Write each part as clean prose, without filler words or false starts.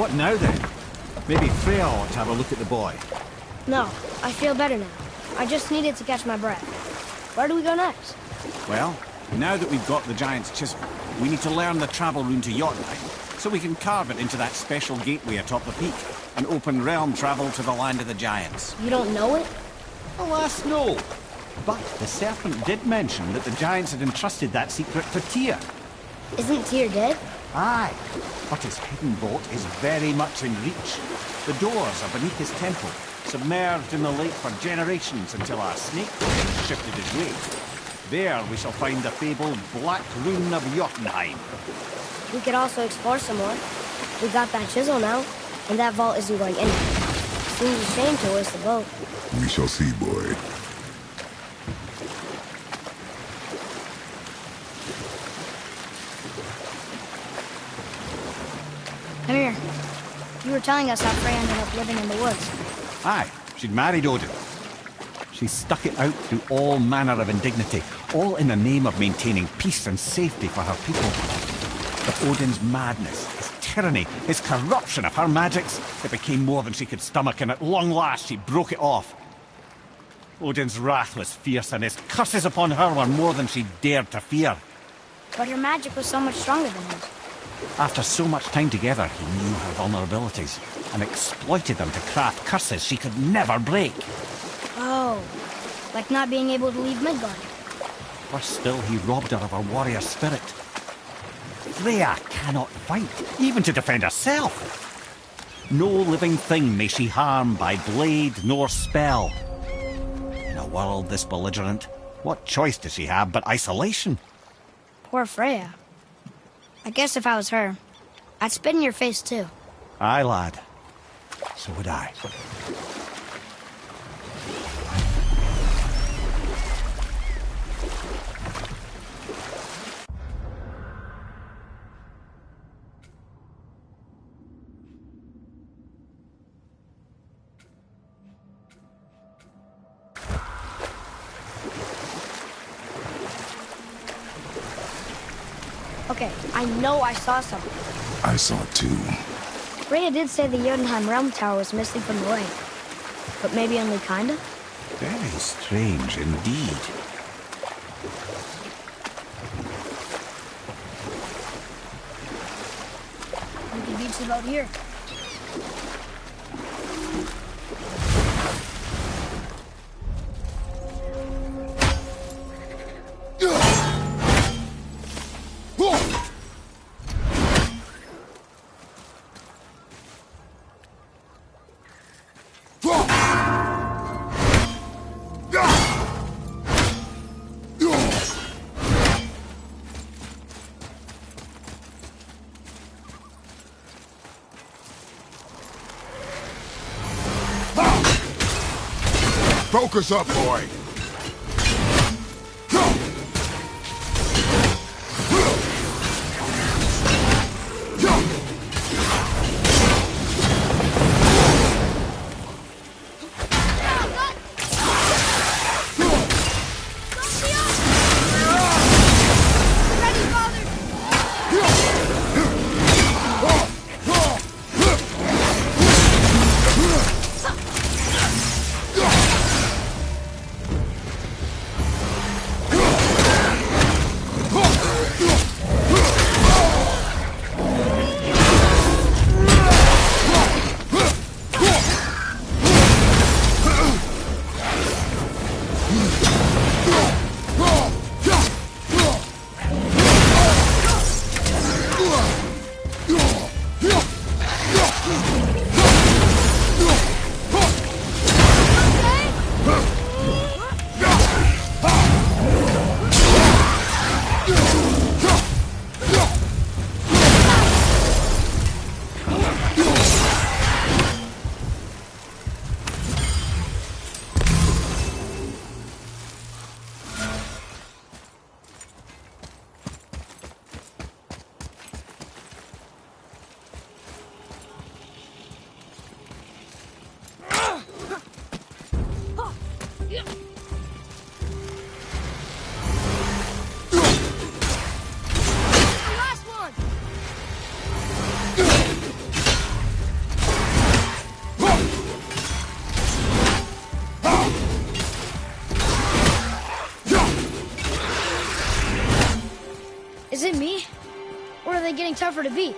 What now then? Maybe Freya ought to have a look at the boy. No, I feel better now. I just needed to catch my breath. Where do we go next? Well, now that we've got the Giant's Chisel, we need to learn the travel rune to Jotunheim, so we can carve it into that special gateway atop the peak, and open realm travel to the land of the Giants. You don't know it? Alas, no. But the Serpent did mention that the Giants had entrusted that secret to Tyr. Isn't Tyr dead? Aye, but his hidden vault is very much in reach. The doors are beneath his temple, submerged in the lake for generations until our snake shifted his way. There we shall find the fabled Black Rune of Jotunheim. We could also explore some more. We got that chisel now, and that vault isn't going anywhere. Seems a shame to waste the boat. We shall see, boy. Come here. You were telling us how Freya ended up living in the woods. Aye, she'd married Odin. She stuck it out through all manner of indignity, all in the name of maintaining peace and safety for her people. But Odin's madness, his tyranny, his corruption of her magics, it became more than she could stomach, and at long last she broke it off. Odin's wrath was fierce, and his curses upon her were more than she dared to fear. But her magic was so much stronger than his. After so much time together, he knew her vulnerabilities, and exploited them to craft curses she could never break. Oh, like not being able to leave Midgard. Worse still, he robbed her of her warrior spirit. Freya cannot fight, even to defend herself. No living thing may she harm by blade nor spell. In a world this belligerent, what choice does she have but isolation? Poor Freya. I guess if I was her, I'd spit in your face too. Aye, lad. So would I. Okay, I know I saw something. I saw it too. Freya did say the Jotunheim Realm Tower was missing from the lake. But maybe only kinda? Very strange indeed. We can beach the boat here. Focus up, boy! getting tougher to beat.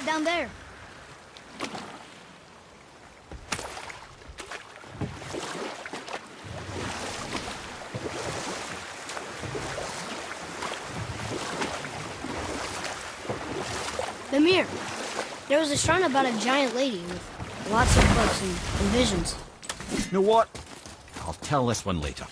Down there. Mimir, there was a shrine about a giant lady with lots of books and visions. You know what? I'll tell this one later.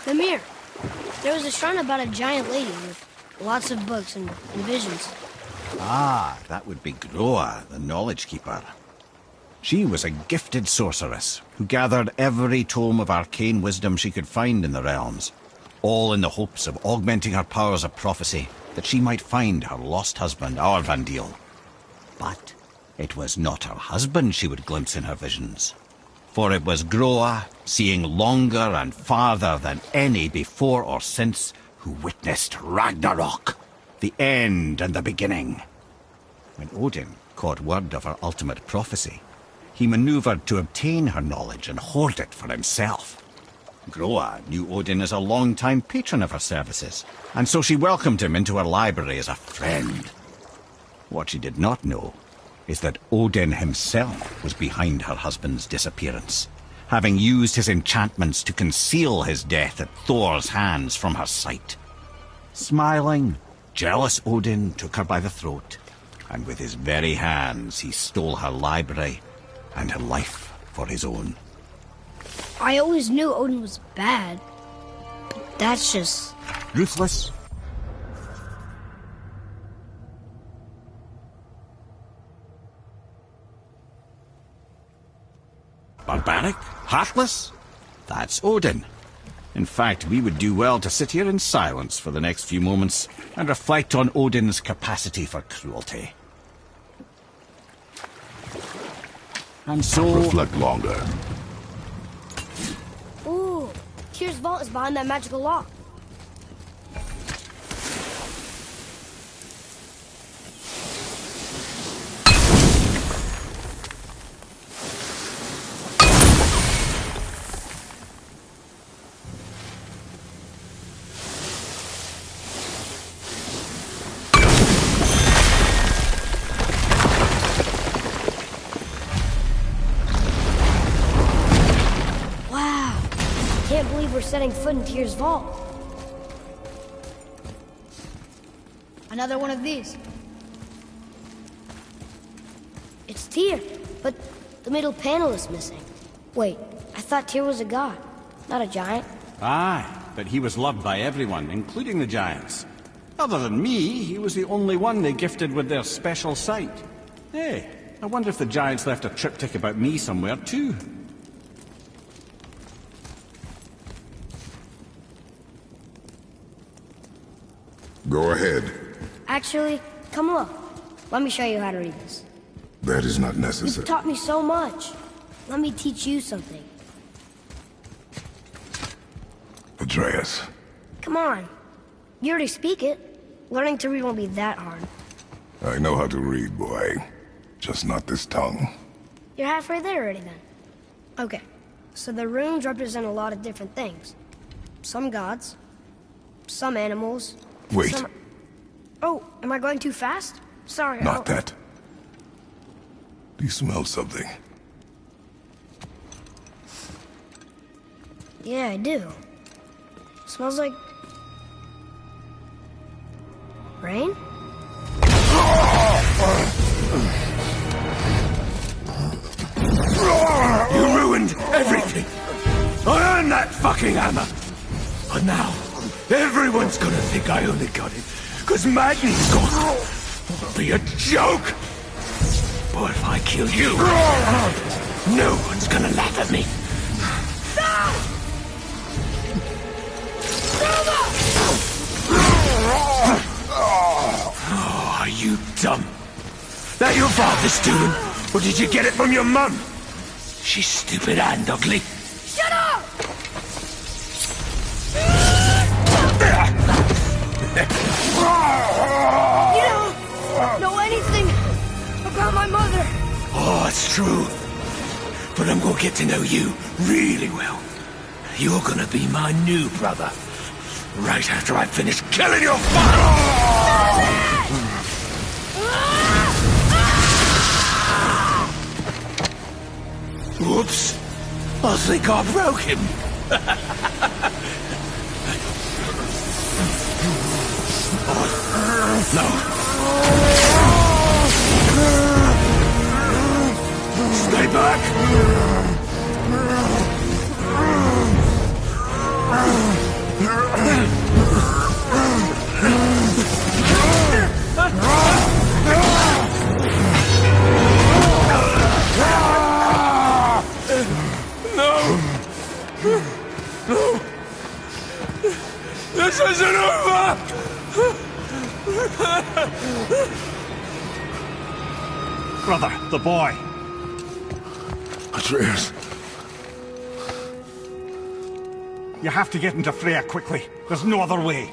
Mimir, there was a shrine about a giant lady with lots of books and visions. Ah, that would be Groa, the Knowledge Keeper. She was a gifted sorceress who gathered every tome of arcane wisdom she could find in the realms. all in the hopes of augmenting her powers of prophecy, that she might find her lost husband, Aurvandil. But it was not her husband she would glimpse in her visions, for it was Groa, seeing longer and farther than any before or since, who witnessed Ragnarok, the end and the beginning. When Odin caught word of her ultimate prophecy, he maneuvered to obtain her knowledge and hoard it for himself. Groa knew Odin as a long-time patron of her services, and so she welcomed him into her library as a friend. What she did not know is that Odin himself was behind her husband's disappearance, having used his enchantments to conceal his death at Thor's hands from her sight. Smiling, jealous Odin took her by the throat, and with his very hands he stole her library and her life for his own. I always knew Odin was bad, but that's just... Ruthless? Barbaric? Heartless? That's Odin. In fact, we would do well to sit here in silence for the next few moments and reflect on Odin's capacity for cruelty. And so... Reflect longer. Ooh, Tyr's vault is behind that magical lock. Can't believe we're setting foot in Tyr's vault. Another one of these. It's Tyr, but the middle panel is missing. Wait, I thought Tyr was a god, not a giant. Aye, but he was loved by everyone, including the giants. Other than me, he was the only one they gifted with their special sight. Hey, I wonder if the giants left a triptych about me somewhere too. Go ahead. Actually, come look. Let me show you how to read this. That is not You've necessary. taught me so much. Let me teach you something. Atreus. Come on. You already speak it. Learning to read won't be that hard. I know how to read, boy. Just not this tongue. You're halfway there already then. Okay, so the runes represent a lot of different things. Some gods, some animals. Wait. Some... Oh, am I going too fast? Sorry. Not that. Do you smell something? Yeah, I do. Smells like... rain? You ruined everything! I earned that fucking hammer! And now, everyone's gonna think I only got it because Magni's gone. It'll be a joke! But if I kill you, no one's gonna laugh at me. Oh, are you dumb? That your father's doing? Or did you get it from your mum? She's stupid and ugly. Shut up! You don't know anything about my mother. Oh, it's true. But I'm gonna get to know you really well. You're gonna be my new brother. Right after I finish killing your father! Whoops. I think I broke him. No. Stay back. the boy. Atreus. You have to get into Freya quickly. There's no other way.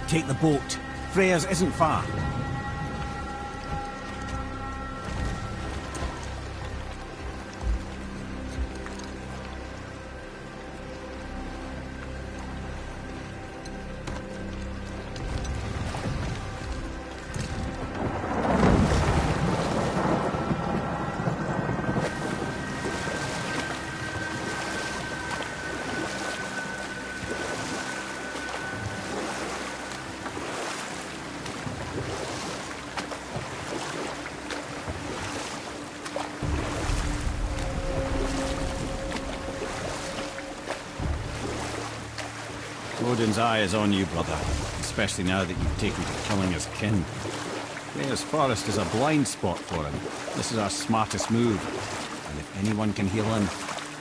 Take the boat. Freya's isn't far. Odin's eye is on you, brother. Especially now that you've taken to killing his kin. Freya's forest is a blind spot for him. This is our smartest move. And if anyone can heal him,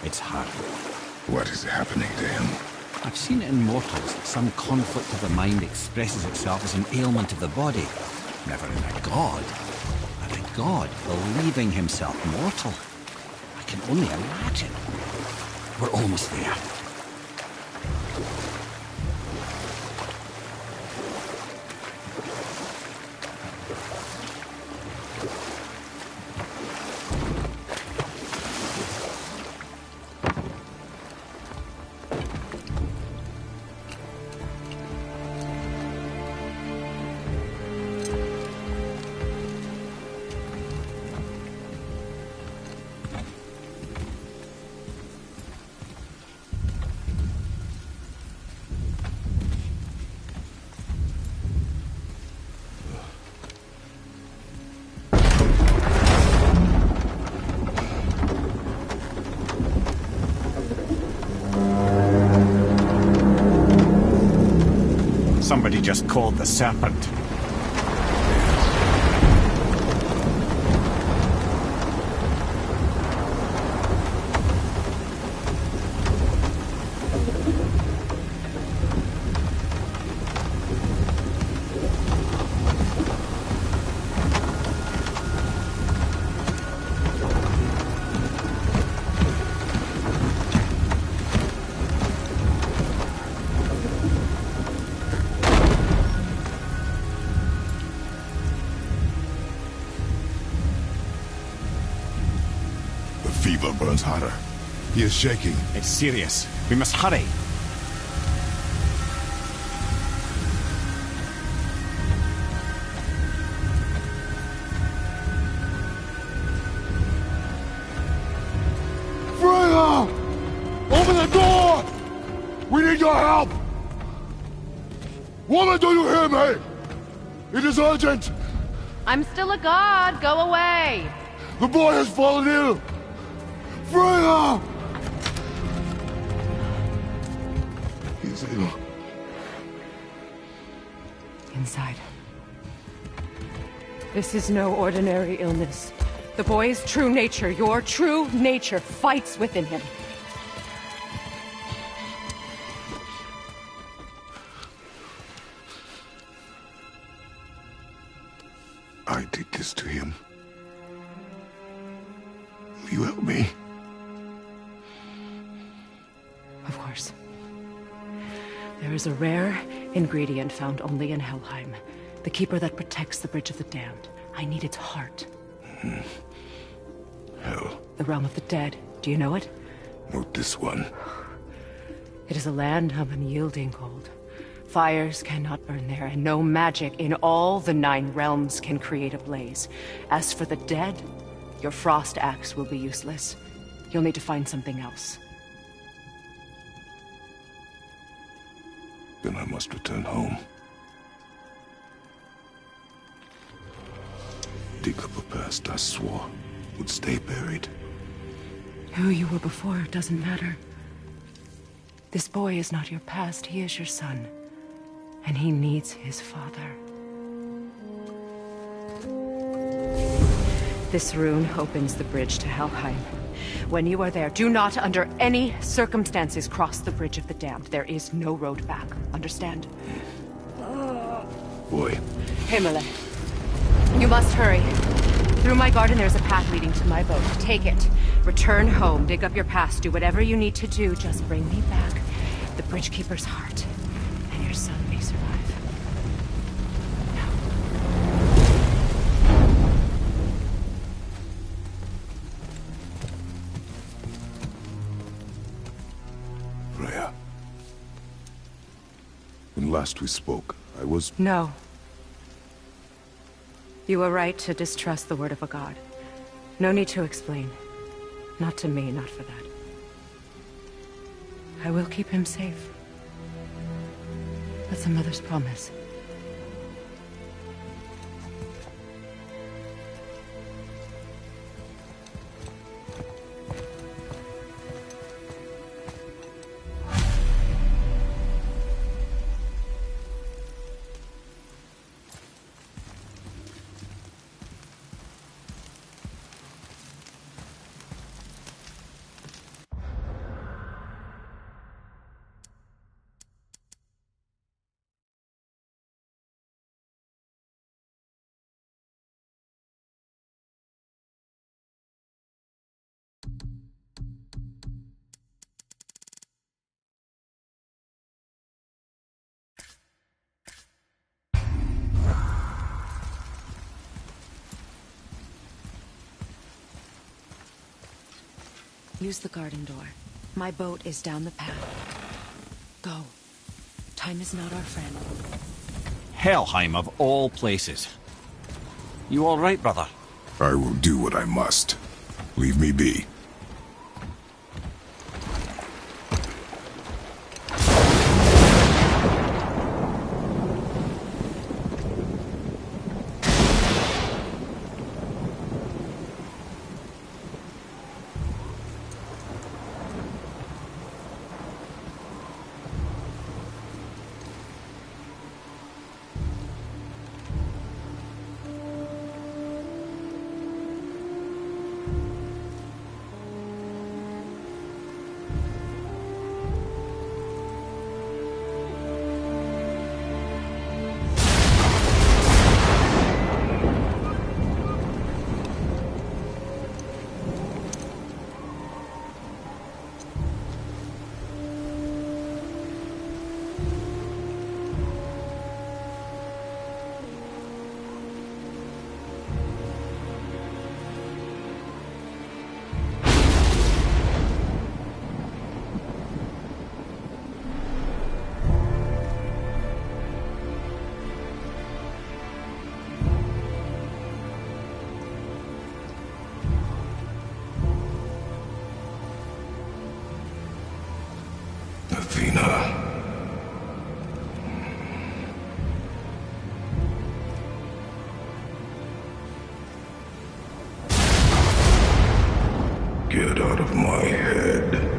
it's her. What is happening to him? I've seen it in mortals that some conflict of the mind expresses itself as an ailment of the body. Never in a god. But a god believing himself mortal. I can only imagine. We're almost there. Somebody just called the Serpent. Fever burns hotter. He is shaking. It's serious. We must hurry. Freya! Open the door! We need your help! Woman, do you hear me? It is urgent! I'm still a god. Go away. The boy has fallen ill! Freya! He's ill. Inside. This is no ordinary illness. The boy's true nature, your true nature, fights within him. I did this to him. Will you help me? Of course. There is a rare ingredient found only in Helheim. The keeper that protects the Bridge of the Damned. I need its heart. Hell. The realm of the dead. Do you know it? Not this one. It is a land of unyielding cold. Fires cannot burn there, and no magic in all the 9 realms can create a blaze. As for the dead, your frost axe will be useless. You'll need to find something else. Then I must return home. dig up a past I swore would stay buried. Who you were before doesn't matter. This boy is not your past, he is your son. And he needs his father. This rune opens the bridge to Helheim. When you are there, do not under any circumstances cross the Bridge of the Damned. There is no road back. Understand? Boy. Himmele, you must hurry. Through my garden there's a path leading to my boat. Take it. Return home, dig up your past, do whatever you need to do. Just bring me back the Bridgekeeper's heart, and your son may survive. Freya. When last we spoke, I was... No. You were right to distrust the word of a god. No need to explain. Not to me, not for that. I will keep him safe. That's a mother's promise. Use the garden door. My boat is down the path. Go. Time is not our friend. Helheim of all places. You all right, brother? I will do what I must. Leave me be. Athena. Get out of my head.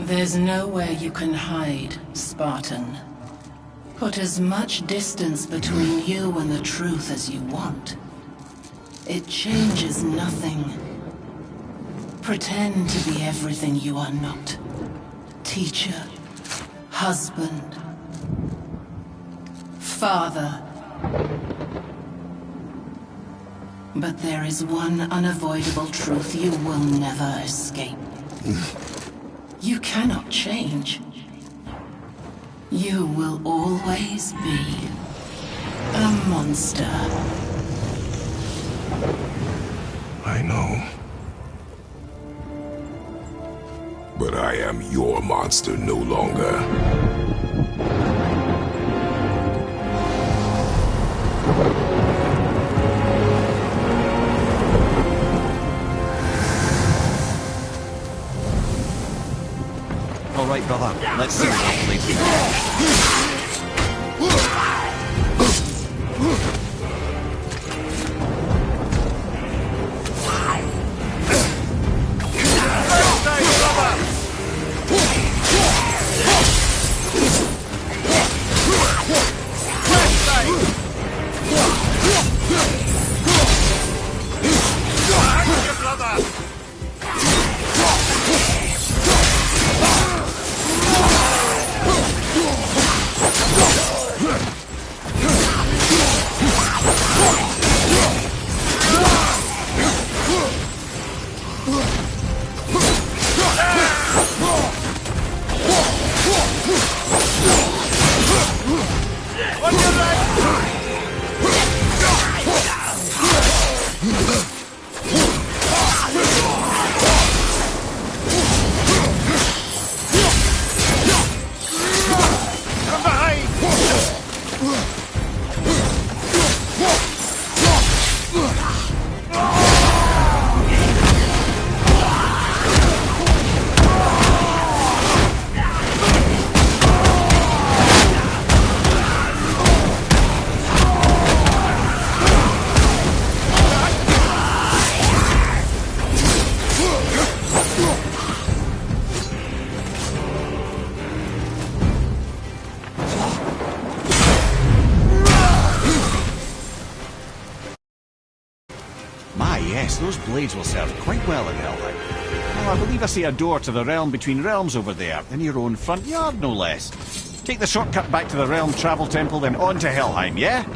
There's nowhere you can hide, Spartan. Put as much distance between you and the truth as you want. It changes nothing. Pretend to be everything you are not. Teacher, husband, father. But there is one unavoidable truth you will never escape. You cannot change. You will always be a monster. I know. But I am your monster no longer. All right, brother. Let's see what place. Those blades will serve quite well in Helheim. Well, I believe I see a door to the realm between realms over there, in your own front yard, no less. Take the shortcut back to the Realm Travel Temple, then on to Helheim, yeah?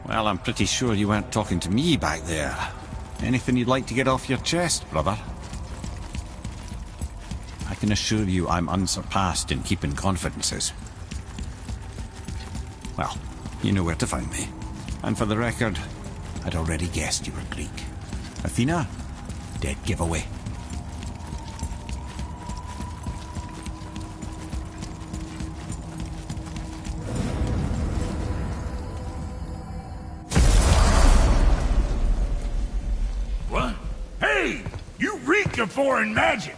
Well, I'm pretty sure you weren't talking to me back there. Anything you'd like to get off your chest, brother? can assure you I'm unsurpassed in keeping confidences. Well, you know where to find me. And for the record, I'd already guessed you were Greek. Athena? Dead giveaway. What? Hey! You reek of foreign magic!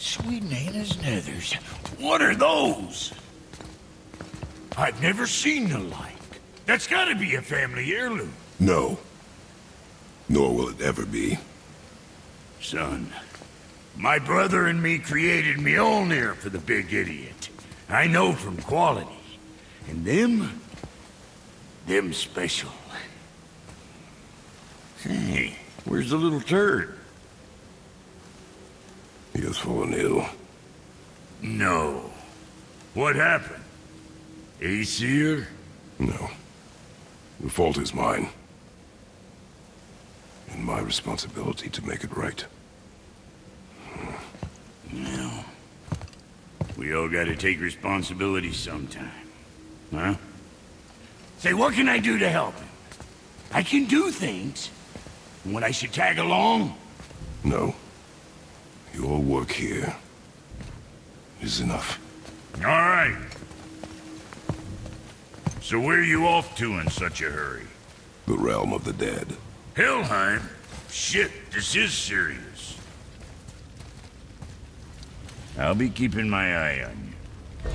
Sweet Nana's nethers. What are those? I've never seen the like. That's gotta be a family heirloom. No. Nor will it ever be. Son, my brother and me created Mjolnir for the big idiot. I know from quality. And them special. Hey, where's the little turd? He has fallen ill. No. What happened? Aesir? No. The fault is mine. And my responsibility to make it right. Well, we all gotta take responsibility sometime. Huh? Say, what can I do to help him? I can do things. When I should tag along? No. Your work here is enough. All right. So where are you off to in such a hurry? The realm of the dead. Helheim? Shit, this is serious. I'll be keeping my eye on you.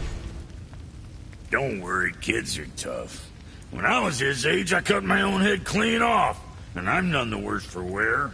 Don't worry, kids are tough. When I was his age, I cut my own head clean off, and I'm none the worse for wear.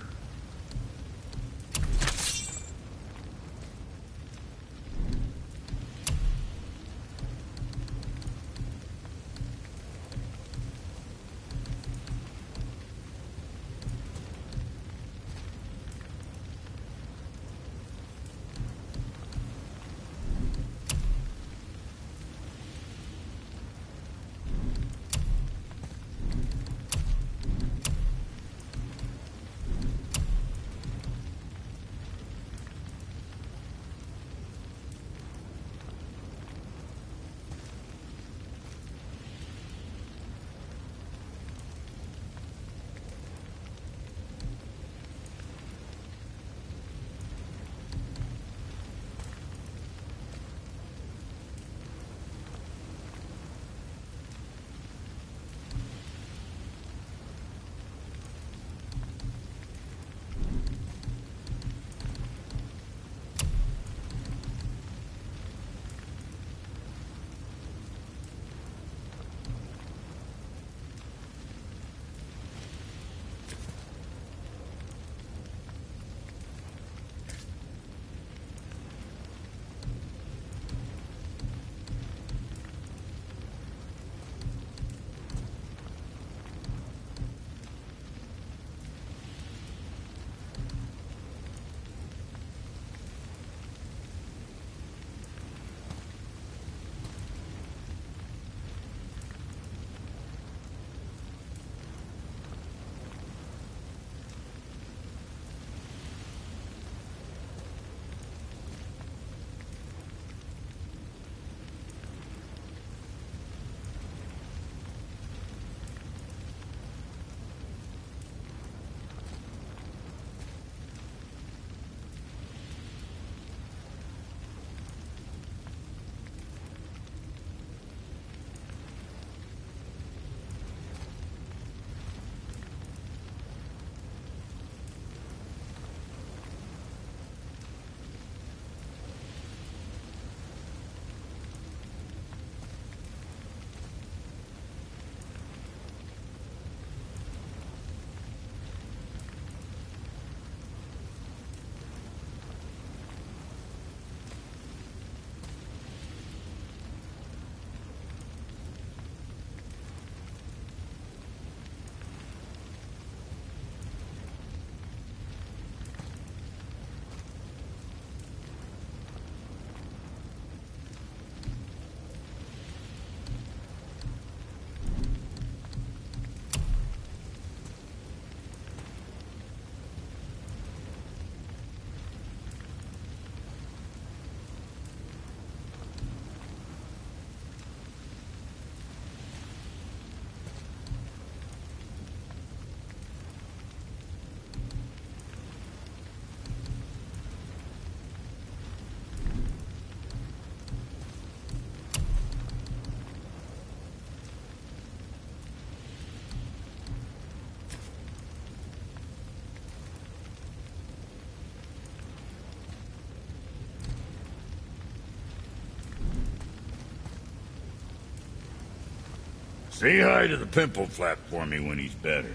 Say hi to the pimple flap for me when he's better.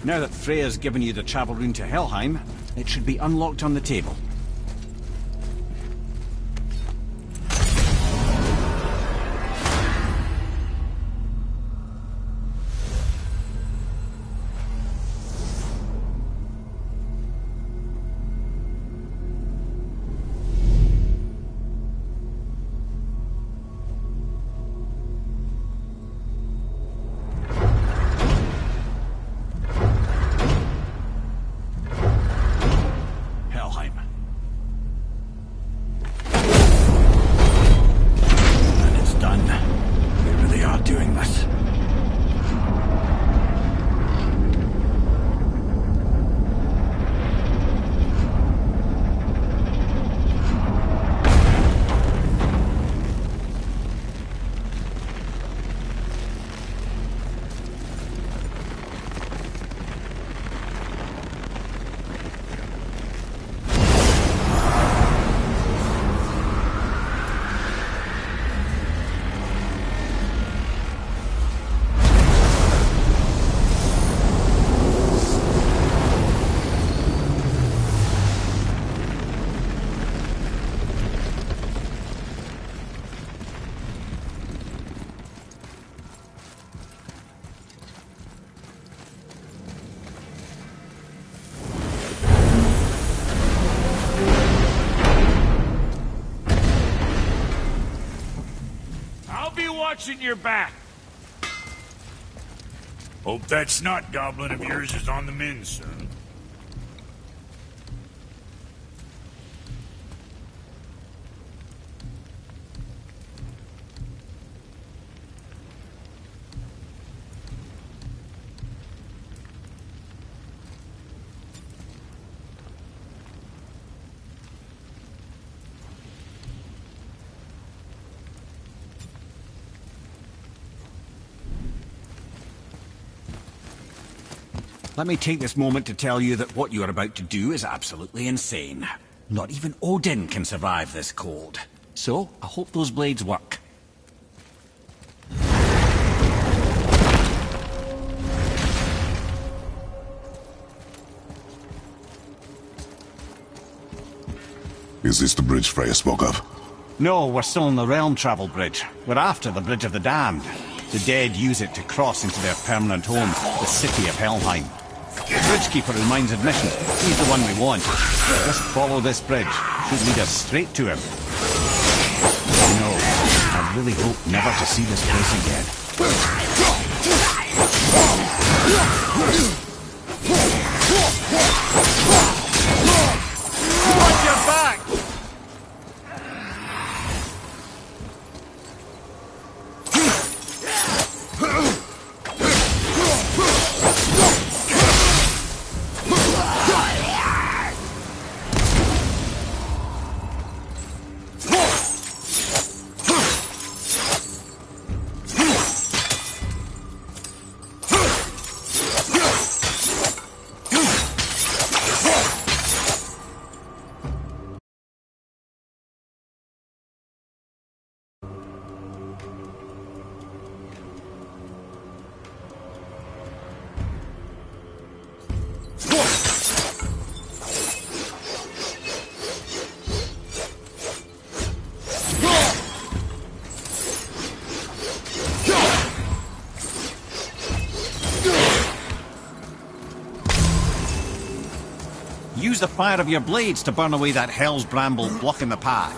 Now that Freya's given you the travel rune to Helheim, it should be unlocked on the table. Watching your back. Hope that snot goblin of yours is on the mend soon. Let me take this moment to tell you that what you are about to do is absolutely insane. Not even Odin can survive this cold. So, I hope those blades work. Is this the bridge Freya spoke of? No, we're still on the Realm Travel Bridge. We're after the Bridge of the Damned. The dead use it to cross into their permanent home, the city of Helheim. The Bridgekeeper who minds admission, he's the one we want. Just follow this bridge. Should lead us straight to him. No, I really hope never to see this place again. Watch your back! use the fire of your blades to burn away that hell's bramble blocking the path.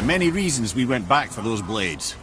Many reasons we went back for those blades.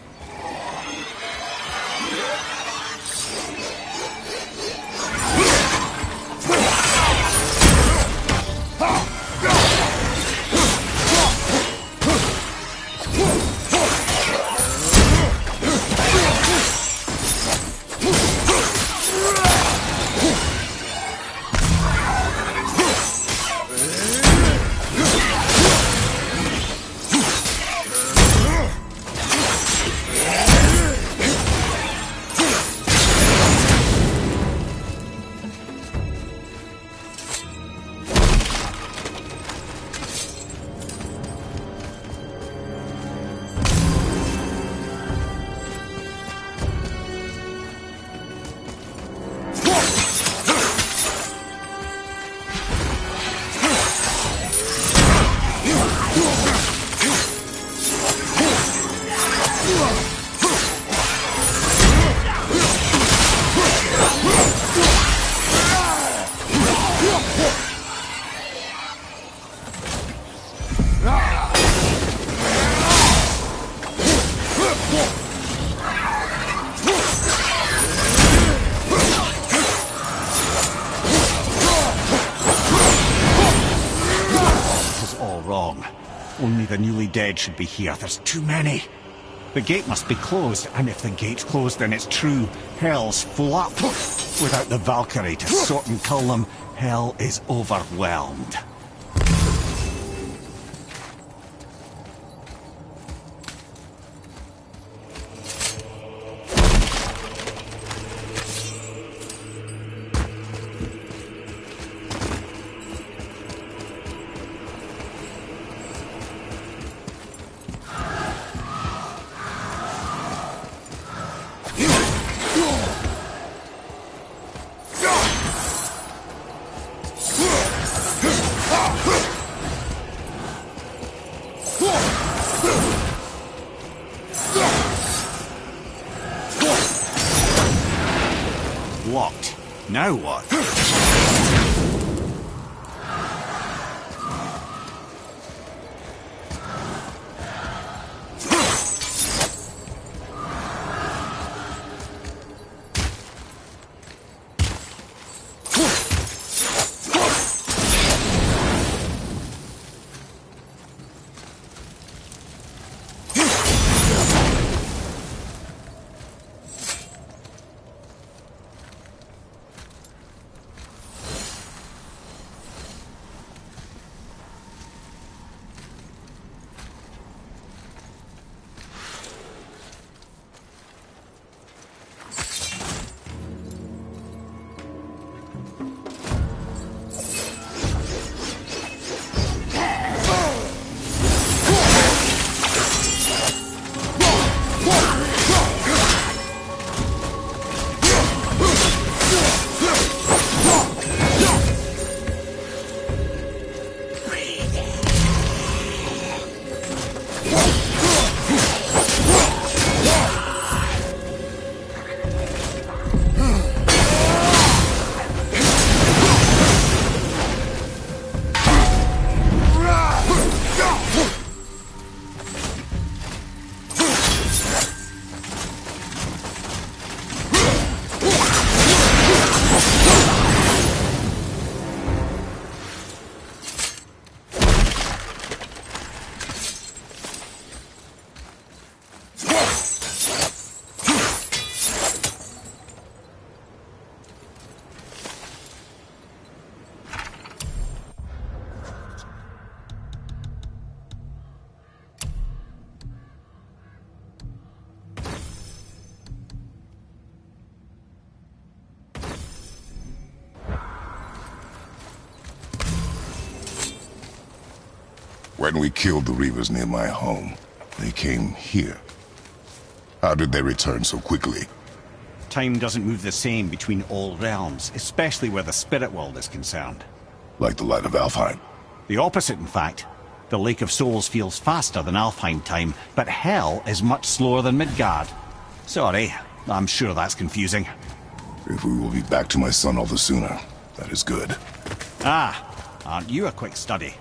Only the newly dead should be here. There's too many. The gate must be closed, and if the gate's closed, then it's true. Hell's full up. Without the Valkyrie to sort and cull them, hell is overwhelmed. Locked. Now what? When we killed the Reavers near my home, they came here. How did they return so quickly? Time doesn't move the same between all realms, especially where the spirit world is concerned. Like the light of Alfheim? The opposite, in fact. The Lake of Souls feels faster than Alfheim time, but Hell is much slower than Midgard. Sorry, I'm sure that's confusing. If we will be back to my son all the sooner, that is good. Ah, aren't you a quick study?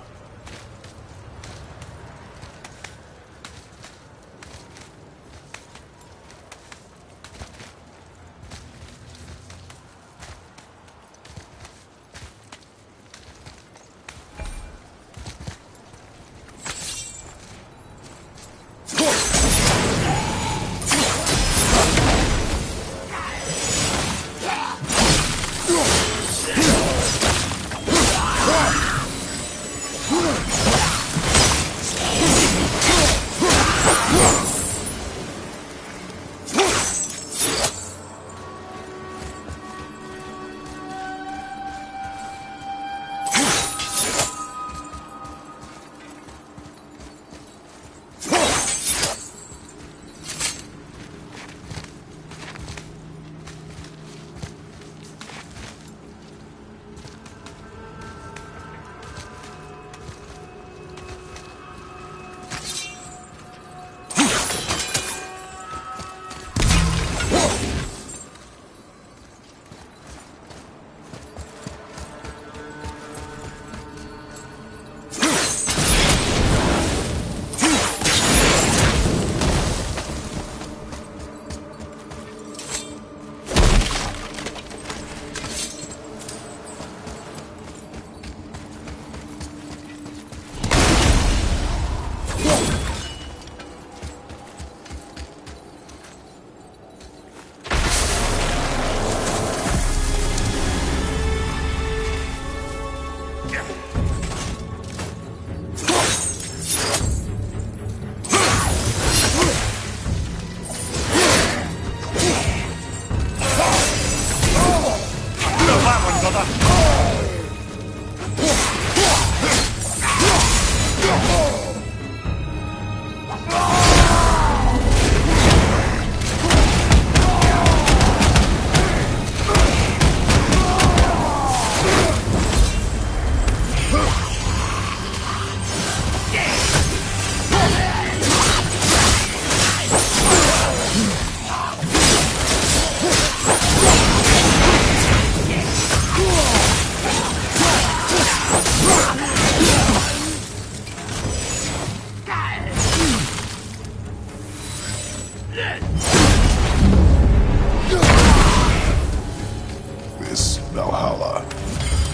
This Valhalla,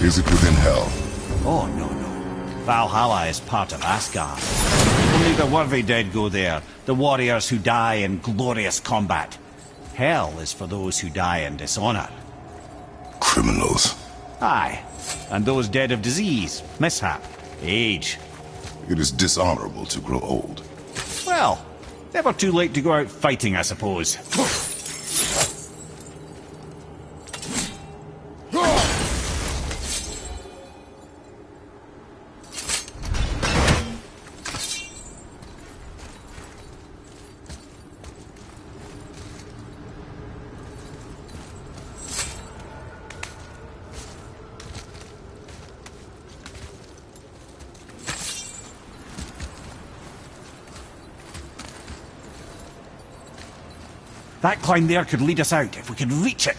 is it within Hell? Oh, no. Valhalla is part of Asgard. Only the worthy dead go there, the warriors who die in glorious combat. Hell is for those who die in dishonor. Criminals. Aye, and those dead of disease, mishap, age. It is dishonorable to grow old. Well, never too late to go out fighting, I suppose. That climb there could lead us out if we could reach it.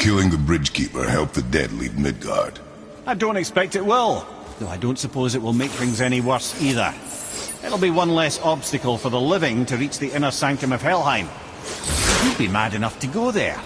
killing the Bridgekeeper help the dead leave Midgard? I don't expect it will, though I don't suppose it will make things any worse either. It'll be one less obstacle for the living to reach the inner sanctum of Helheim. You'd be mad enough to go there.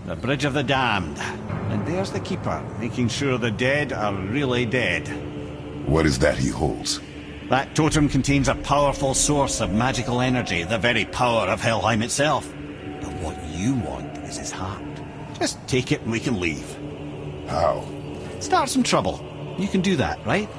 The Bridge of the Damned. And there's the Keeper, making sure the dead are really dead. What is that he holds? That totem contains a powerful source of magical energy, the very power of Helheim itself. But what you want is his heart. Just take it and we can leave. How? Start some trouble. You can do that, right?